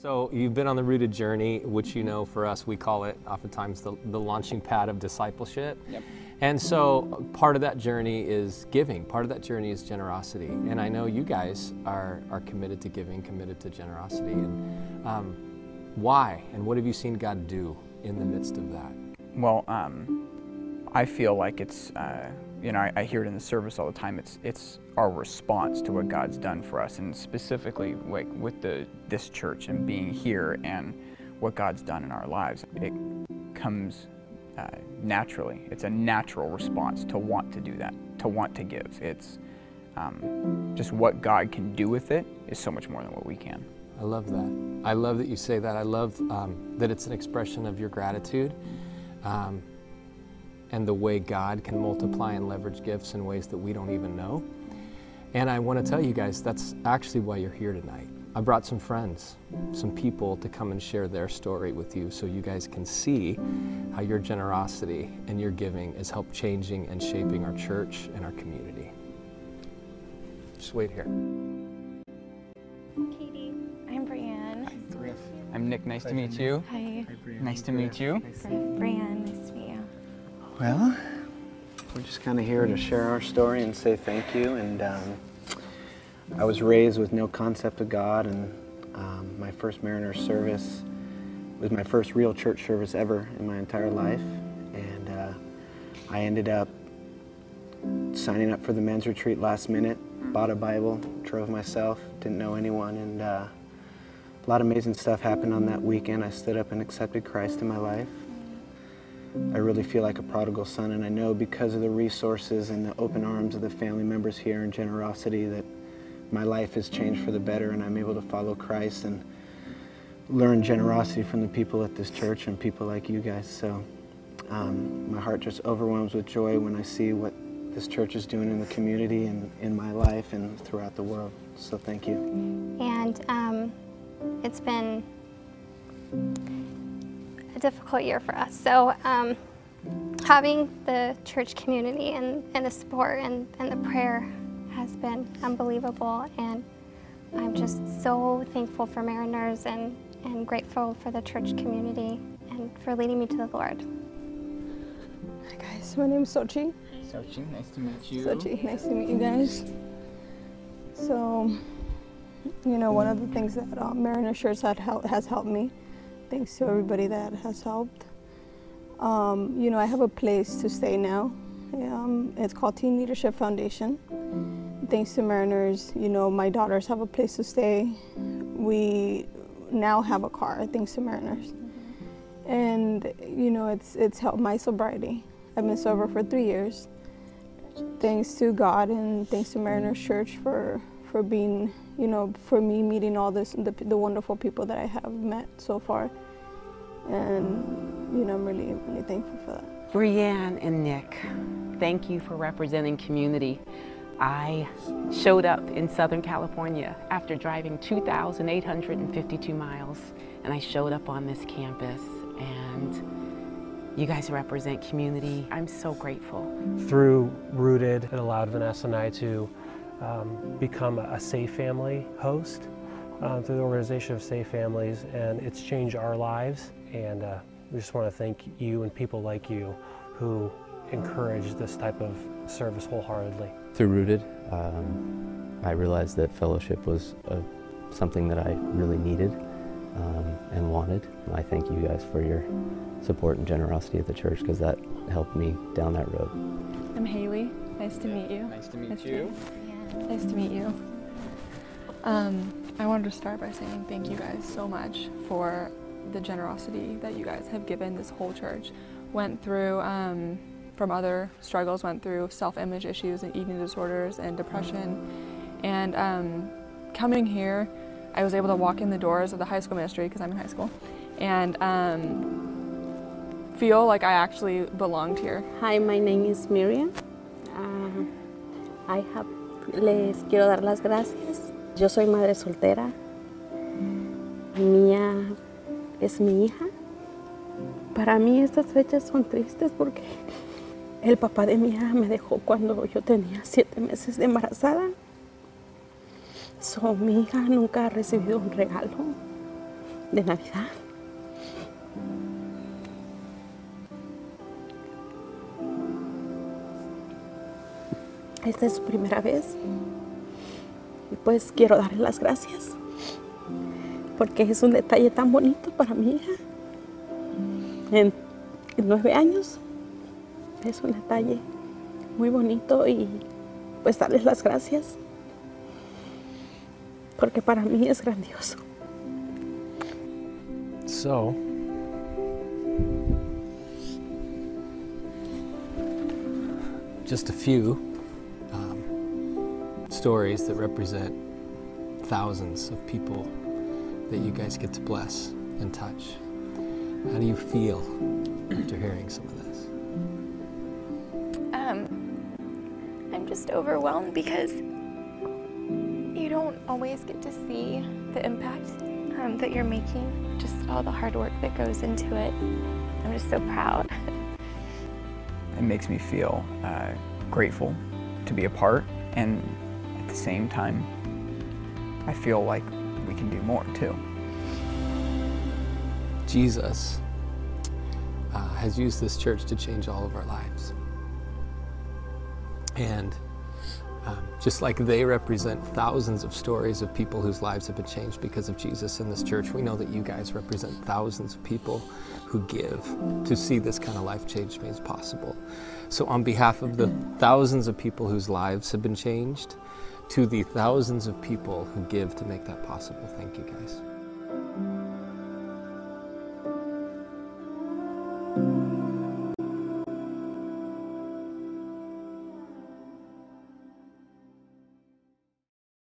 So you've been on the Rooted journey, which you know for us, we call it oftentimes the launching pad of discipleship. Yep. And so part of that journey is giving. Part of that journey is generosity. And I know you guys are committed to giving, committed to generosity. And why? And what have you seen God do in the midst of that? Well, I feel like it's, you know, I hear it in the service all the time. It's our response to what God's done for us, and specifically like with this church and being here and what God's done in our lives. It comes naturally. It's a natural response to want to do that, to want to give. It's just what God can do with it is so much more than what we can. I love that. I love that you say that. I love that it's an expression of your gratitude and the way God can multiply and leverage gifts in ways that we don't even know. And I want to tell you guys, that's actually why you're here tonight. I brought some friends, some people to come and share their story with you so you guys can see how your generosity and your giving has helped changing and shaping our church and our community. Just wait here. Katie, I'm Brianne. I'm Nick, nice to meet you. Hi. Nice to meet you. Brianne, nice to meet you. Well, we're just kind of here to share our story and say thank you. And I was raised with no concept of God, and my first Mariner service was my first real church service ever in my entire life. And I ended up signing up for the men's retreat last minute, bought a Bible, drove myself, didn't know anyone, and a lot of amazing stuff happened on that weekend. I stood up and accepted Christ in my life. I really feel like a prodigal son, and I know because of the resources and the open arms of the family members here and generosity that my life has changed for the better, and I'm able to follow Christ and learn generosity from the people at this church and people like you guys. So my heart just overwhelms with joy when I see what this church is doing in the community and in my life and throughout the world. So thank you. And it's been a difficult year for us. So having the church community and the support and the prayer has been unbelievable. And I'm just so thankful for Mariners and grateful for the church community and for leading me to the Lord. Hi guys, my name is Sochi. Sochi, nice to meet you. Sochi, nice to meet you guys. So, you know, one of the things that Mariner Shirts has helped me, thanks to everybody that has helped. You know, I have a place to stay now. It's called Teen Leadership Foundation. Thanks to Mariners, you know, my daughters have a place to stay. We now have a car, thanks to Mariners. And, you know, it's helped my sobriety. I've been sober for 3 years. Thanks to God and thanks to Mariners Church for being, you know, for me meeting all the wonderful people that I have met so far. And, you know, I'm really, really thankful for that. Brianne and Nick, thank you for representing community. I showed up in Southern California after driving 2,852 miles, and I showed up on this campus, and you guys represent community. I'm so grateful. Through Rooted, it allowed Vanessa and I to become a Safe Family host through the organization of Safe Families, and it's changed our lives. And we just want to thank you and people like you who encourage this type of service wholeheartedly. Through Rooted, I realized that fellowship was something that I really needed and wanted. I thank you guys for your support and generosity at the church, because that helped me down that road. I'm Haley. Nice to meet you. Nice to meet you. Nice to meet you. I wanted to start by saying thank you guys so much for the generosity that you guys have given this whole church. Went through, from other struggles, went through self-image issues and eating disorders and depression. And coming here, I was able to walk in the doors of the high school ministry, because I'm in high school, and feel like I actually belonged here. Hi, my name is Miriam. Les quiero dar las gracias. Yo soy madre soltera. Mía es mi hija. Para mí estas fechas son tristes porque el papá de mi hija me dejó cuando yo tenía 7 meses de embarazada. Mi hija nunca ha recibido un regalo. de Navidad. Esta es su primera vez y pues quiero darle las gracias porque es un detalle tan bonito para mi hija. En 9 años es un detalle muy bonito y pues darles las gracias porque para mí es grandioso. So, just a few stories that represent thousands of people that you guys get to bless and touch. How do you feel after hearing some of this? I'm just overwhelmed because you don't always get to see the impact that you're making, just all the hard work that goes into it. I'm just so proud. It makes me feel grateful to be a part, and at the same time, I feel like we can do more too. Jesus has used this church to change all of our lives. And just like they represent thousands of stories of people whose lives have been changed because of Jesus in this church, we know that you guys represent thousands of people who give to see this kind of life change made possible. So on behalf of the thousands of people whose lives have been changed, to the thousands of people who give to make that possible, thank you guys.